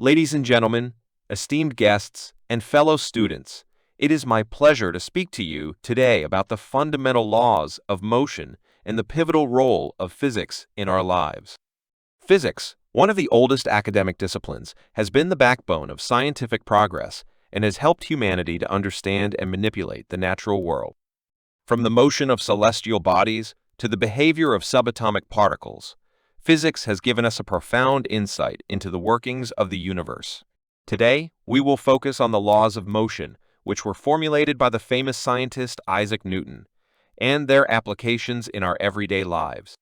Ladies and gentlemen, esteemed guests, and fellow students, it is my pleasure to speak to you today about the fundamental laws of motion and the pivotal role of physics in our lives. Physics, one of the oldest academic disciplines, has been the backbone of scientific progress and has helped humanity to understand and manipulate the natural world. From the motion of celestial bodies to the behavior of subatomic particles, physics has given us a profound insight into the workings of the universe. Today, we will focus on the laws of motion, which were formulated by the famous scientist Isaac Newton, and their applications in our everyday lives.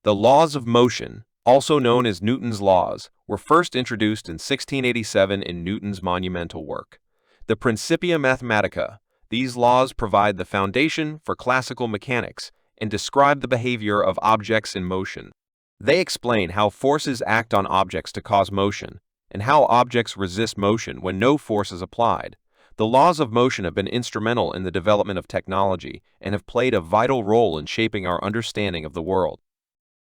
The laws of motion, also known as Newton's laws, were first introduced in 1687 in Newton's monumental work, the Principia Mathematica. These laws provide the foundation for classical mechanics and describe the behavior of objects in motion. They explain how forces act on objects to cause motion, and how objects resist motion when no force is applied. The laws of motion have been instrumental in the development of technology and have played a vital role in shaping our understanding of the world.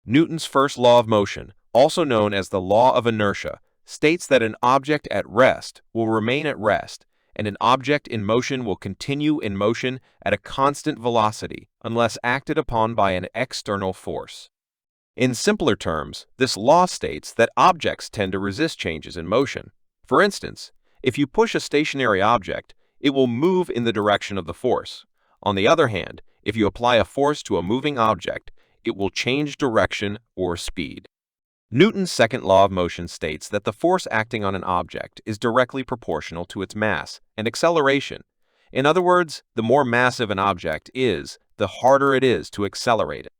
Newton's first law of motion, also known as the law of inertia, states that an object at rest will remain at rest, and an object in motion will continue in motion at a constant velocity unless acted upon by an external force. In simpler terms, this law states that objects tend to resist changes in motion. For instance, if you push a stationary object, it will move in the direction of the force. On the other hand, if you apply a force to a moving object, it will change direction or speed. Newton's second law of motion states that the force acting on an object is directly proportional to its mass and acceleration. In other words, the more massive an object is, the harder it is to accelerate it.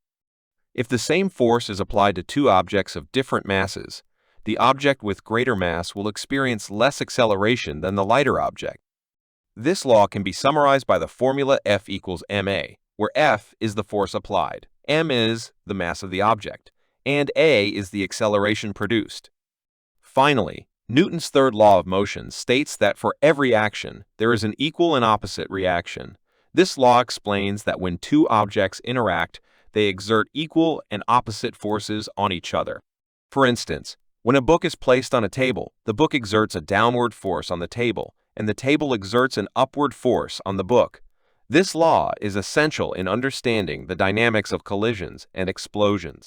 If the same force is applied to two objects of different masses, the object with greater mass will experience less acceleration than the lighter object. This law can be summarized by the formula F equals ma, where F is the force applied, m is the mass of the object, and a is the acceleration produced. Finally, Newton's third law of motion states that for every action, there is an equal and opposite reaction. This law explains that when two objects interact, they exert equal and opposite forces on each other. For instance, when a book is placed on a table, the book exerts a downward force on the table, and the table exerts an upward force on the book. This law is essential in understanding the dynamics of collisions and explosions.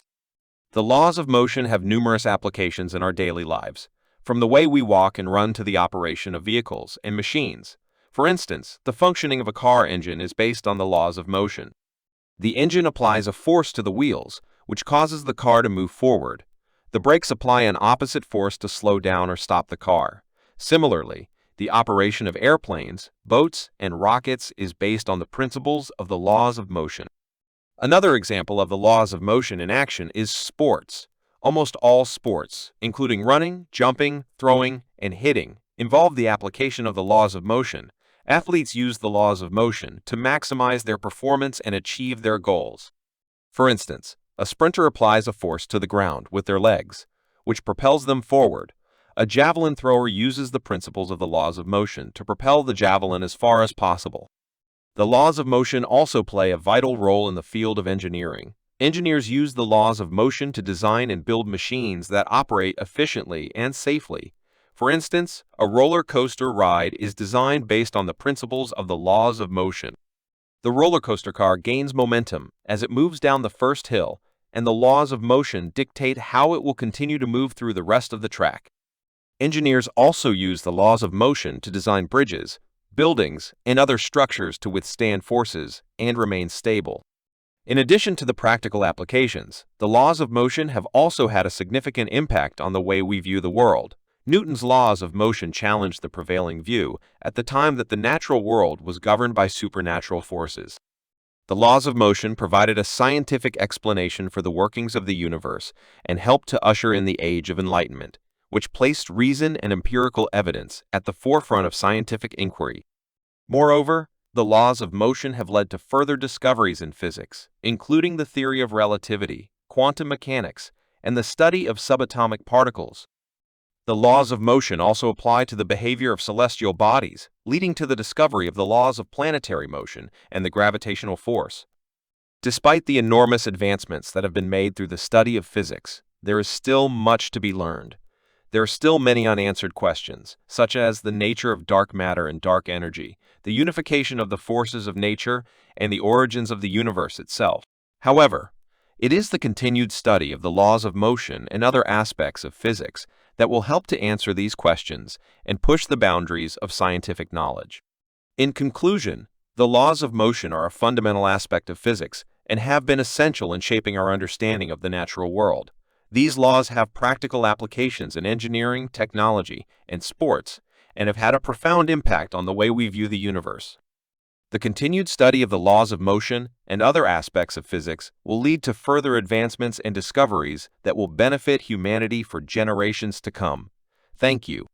The laws of motion have numerous applications in our daily lives, from the way we walk and run to the operation of vehicles and machines. For instance, the functioning of a car engine is based on the laws of motion. The engine applies a force to the wheels, which causes the car to move forward. The brakes apply an opposite force to slow down or stop the car. Similarly, the operation of airplanes, boats, and rockets is based on the principles of the laws of motion. Another example of the laws of motion in action is sports. Almost all sports, including running, jumping, throwing, and hitting, involve the application of the laws of motion. Athletes use the laws of motion to maximize their performance and achieve their goals. For instance, a sprinter applies a force to the ground with their legs, which propels them forward. A javelin thrower uses the principles of the laws of motion to propel the javelin as far as possible. The laws of motion also play a vital role in the field of engineering. Engineers use the laws of motion to design and build machines that operate efficiently and safely. For instance, a roller coaster ride is designed based on the principles of the laws of motion. The roller coaster car gains momentum as it moves down the first hill, and the laws of motion dictate how it will continue to move through the rest of the track. Engineers also use the laws of motion to design bridges, buildings, and other structures to withstand forces and remain stable. In addition to the practical applications, the laws of motion have also had a significant impact on the way we view the world. Newton's laws of motion challenged the prevailing view at the time that the natural world was governed by supernatural forces. The laws of motion provided a scientific explanation for the workings of the universe and helped to usher in the Age of Enlightenment, which placed reason and empirical evidence at the forefront of scientific inquiry. Moreover, the laws of motion have led to further discoveries in physics, including the theory of relativity, quantum mechanics, and the study of subatomic particles. The laws of motion also apply to the behavior of celestial bodies, leading to the discovery of the laws of planetary motion and the gravitational force. Despite the enormous advancements that have been made through the study of physics, there is still much to be learned. there are still many unanswered questions, such as the nature of dark matter and dark energy, the unification of the forces of nature, and the origins of the universe itself. However, it is the continued study of the laws of motion and other aspects of physics that will help to answer these questions and push the boundaries of scientific knowledge. In conclusion, the laws of motion are a fundamental aspect of physics and have been essential in shaping our understanding of the natural world. These laws have practical applications in engineering, technology, and sports, and have had a profound impact on the way we view the universe. The continued study of the laws of motion and other aspects of physics will lead to further advancements and discoveries that will benefit humanity for generations to come. Thank you.